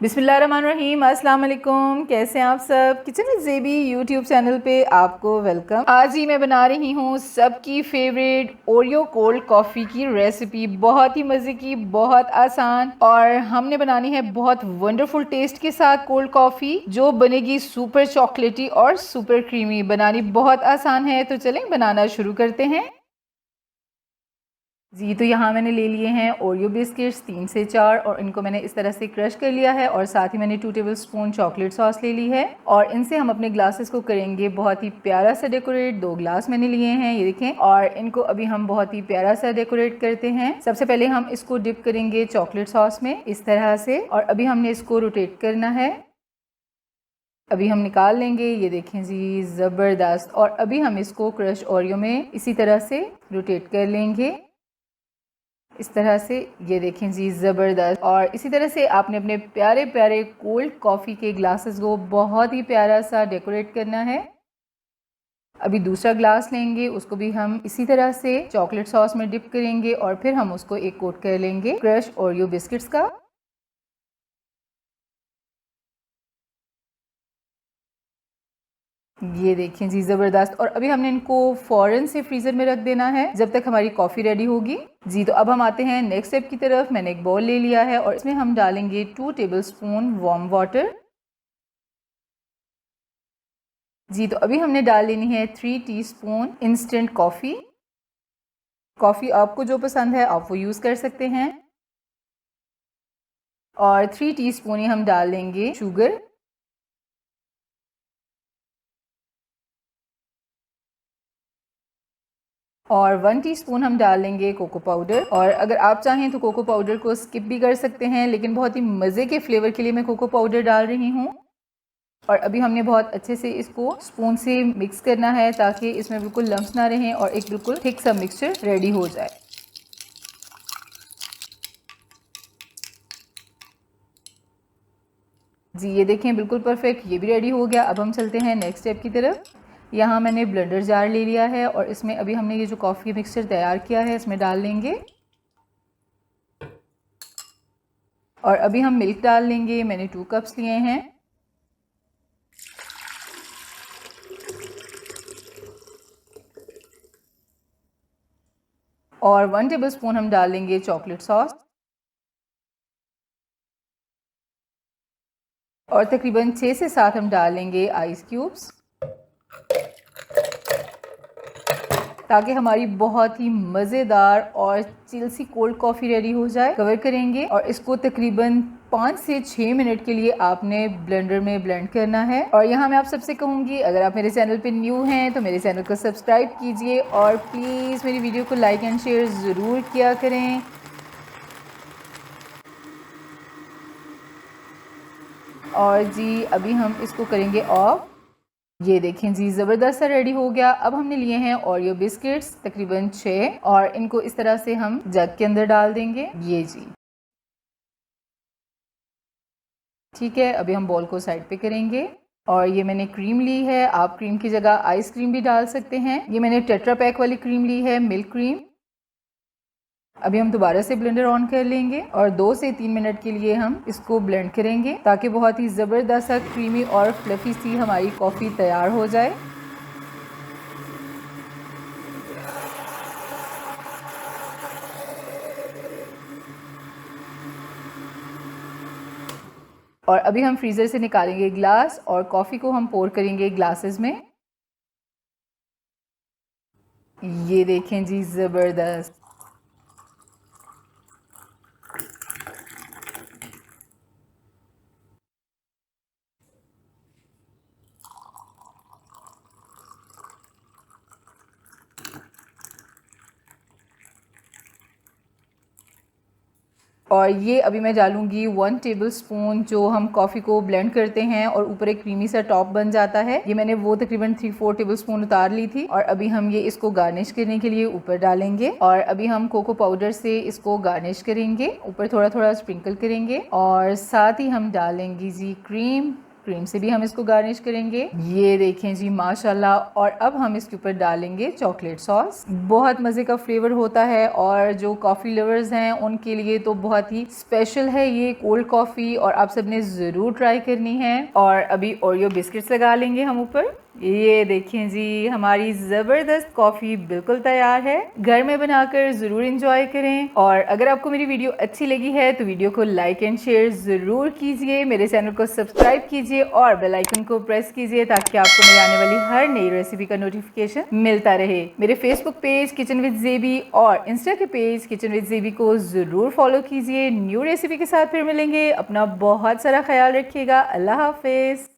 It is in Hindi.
बिस्मिल्लाहिर्रहमानिर्रहीम। अस्सलाम वालेकुम। कैसे हैं आप सब। किचन विद ज़ेबी यूट्यूब चैनल पे आपको वेलकम। आज ही मैं बना रही हूँ सबकी फेवरेट ओरियो कोल्ड कॉफ़ी की रेसिपी। बहुत ही मज़े की, बहुत आसान, और हमने बनानी है बहुत वंडरफुल टेस्ट के साथ कोल्ड कॉफ़ी जो बनेगी सुपर चॉकलेटी और सुपर क्रीमी। बनानी बहुत आसान है, तो चलें बनाना शुरू करते हैं जी। तो यहाँ मैंने ले लिए हैं ओरियो बिस्किट्स 3 से 4, और इनको मैंने इस तरह से क्रश कर लिया है। और साथ ही मैंने 2 टेबलस्पून चॉकलेट सॉस ले ली है, और इनसे हम अपने ग्लासेस को करेंगे बहुत ही प्यारा सा डेकोरेट। 2 ग्लास मैंने लिए हैं, ये देखें, और इनको अभी हम बहुत ही प्यारा सा डेकोरेट करते हैं। सबसे पहले हम इसको डिप करेंगे चॉकलेट सॉस में इस तरह से, और अभी हमने इसको रोटेट करना है। अभी हम निकाल लेंगे, ये देखें जी, ज़बरदस्त। और अभी हम इसको क्रश ओरियो में इसी तरह से रोटेट कर लेंगे इस तरह से, ये देखें जी, ज़बरदस्त। और इसी तरह से आपने अपने प्यारे प्यारे कोल्ड कॉफ़ी के ग्लासेस को बहुत ही प्यारा सा डेकोरेट करना है। अभी दूसरा ग्लास लेंगे, उसको भी हम इसी तरह से चॉकलेट सॉस में डिप करेंगे, और फिर हम उसको एक कोट कर लेंगे क्रश ओरियो बिस्किट्स का। ये देखें जी, ज़बरदस्त। और अभी हमने इनको फ़ौरन से फ्रीज़र में रख देना है जब तक हमारी कॉफ़ी रेडी होगी जी। तो अब हम आते हैं नेक्स्ट स्टेप की तरफ। मैंने एक बाउल ले लिया है, और इसमें हम डालेंगे 2 टेबलस्पून वार्म वाटर जी। तो अभी हमने डाल लेनी है 3 टीस्पून इंस्टेंट कॉफ़ी। कॉफ़ी आपको जो पसंद है आप वो यूज़ कर सकते हैं। और 3 टीस्पून ही हम डाल लेंगे शुगर। और 1 टीस्पून हम डाल लेंगे कोको पाउडर। और अगर आप चाहें तो कोको पाउडर को स्किप भी कर सकते हैं, लेकिन बहुत ही मज़े के फ्लेवर के लिए मैं कोको पाउडर डाल रही हूँ। और अभी हमने बहुत अच्छे से इसको स्पून से मिक्स करना है ताकि इसमें बिल्कुल लम्स ना रहें और एक बिल्कुल थिक सा मिक्सचर रेडी हो जाए जी। ये देखें, बिल्कुल परफेक्ट, ये भी रेडी हो गया। अब हम चलते हैं नेक्स्ट स्टेप की तरफ। यहाँ मैंने ब्लेंडर जार ले लिया है, और इसमें अभी हमने ये जो कॉफ़ी मिक्सचर तैयार किया है इसमें डाल लेंगे। और अभी हम मिल्क डाल लेंगे। मैंने 2 कप्स लिए हैं। और 1 टेबलस्पून हम डाल लेंगे चॉकलेट सॉस। और तकरीबन 6 से 7 हम डाल लेंगे आइस क्यूब्स, ताकि हमारी बहुत ही मज़ेदार और चिल सी कोल्ड कॉफ़ी रेडी हो जाए। कवर करेंगे, और इसको तकरीबन 5 से 6 मिनट के लिए आपने ब्लेंडर में ब्लेंड करना है। और यहाँ मैं आप सबसे कहूँगी, अगर आप मेरे चैनल पे न्यू हैं तो मेरे चैनल को सब्सक्राइब कीजिए, और प्लीज़ मेरी वीडियो को लाइक एंड शेयर ज़रूर किया करें। और जी अभी हम इसको करेंगे ऑफ। ये देखें जी, ज़बरदस्त सा रेडी हो गया। अब हमने लिए हैं ओरियो बिस्किट्स तकरीबन 6, और इनको इस तरह से हम जग के अंदर डाल देंगे। ये जी, ठीक है। अभी हम बॉल को साइड पे करेंगे। और ये मैंने क्रीम ली है, आप क्रीम की जगह आइसक्रीम भी डाल सकते हैं। ये मैंने टेट्रा पैक वाली क्रीम ली है, मिल्क क्रीम। अभी हम दोबारा से ब्लेंडर ऑन कर लेंगे, और 2 से 3 मिनट के लिए हम इसको ब्लेंड करेंगे ताकि बहुत ही ज़बरदस्त सा क्रीमी और फ्लफ़ी सी हमारी कॉफ़ी तैयार हो जाए। और अभी हम फ्रीज़र से निकालेंगे ग्लास, और कॉफ़ी को हम पोर करेंगे ग्लासेस में। ये देखें जी, ज़बरदस्त। और ये अभी मैं डालूंगी 1 टेबलस्पून जो हम कॉफ़ी को ब्लेंड करते हैं और ऊपर एक क्रीमी सा टॉप बन जाता है। ये मैंने वो तकरीबन 3-4 टेबलस्पून उतार ली थी, और अभी हम ये इसको गार्निश करने के लिए ऊपर डालेंगे। और अभी हम कोको पाउडर से इसको गार्निश करेंगे, ऊपर थोड़ा थोड़ा स्प्रिंकल करेंगे, और साथ ही हम डालेंगे जी क्रीम। क्रीम से भी हम इसको गार्निश करेंगे। ये देखें जी माशाल्लाह। और अब हम इसके ऊपर डालेंगे चॉकलेट सॉस। बहुत मज़े का फ्लेवर होता है और जो कॉफ़ी लवर्स हैं उनके लिए तो बहुत ही स्पेशल है ये कोल्ड कॉफ़ी, और आप सबने ज़रूर ट्राई करनी है। और अभी ओरियो बिस्किट्स लगा लेंगे हम ऊपर। ये देखें जी हमारी ज़बरदस्त कॉफ़ी बिल्कुल तैयार है। घर में बनाकर ज़रूर इंजॉय करें। और अगर आपको मेरी वीडियो अच्छी लगी है तो वीडियो को लाइक एंड शेयर ज़रूर कीजिए, मेरे चैनल को सब्सक्राइब कीजिए और बेल आइकन को प्रेस कीजिए ताकि आपको मेरे आने वाली हर नई रेसिपी का नोटिफिकेशन मिलता रहे। मेरे फेसबुक पेज किचन विद ज़ेबी और इंस्टा के पेज किचन विद ज़ेबी को ज़रूर फॉलो कीजिए। न्यू रेसिपी के साथ फिर मिलेंगे। अपना बहुत सारा ख्याल रखिएगा। अल्लाह हाफिज़।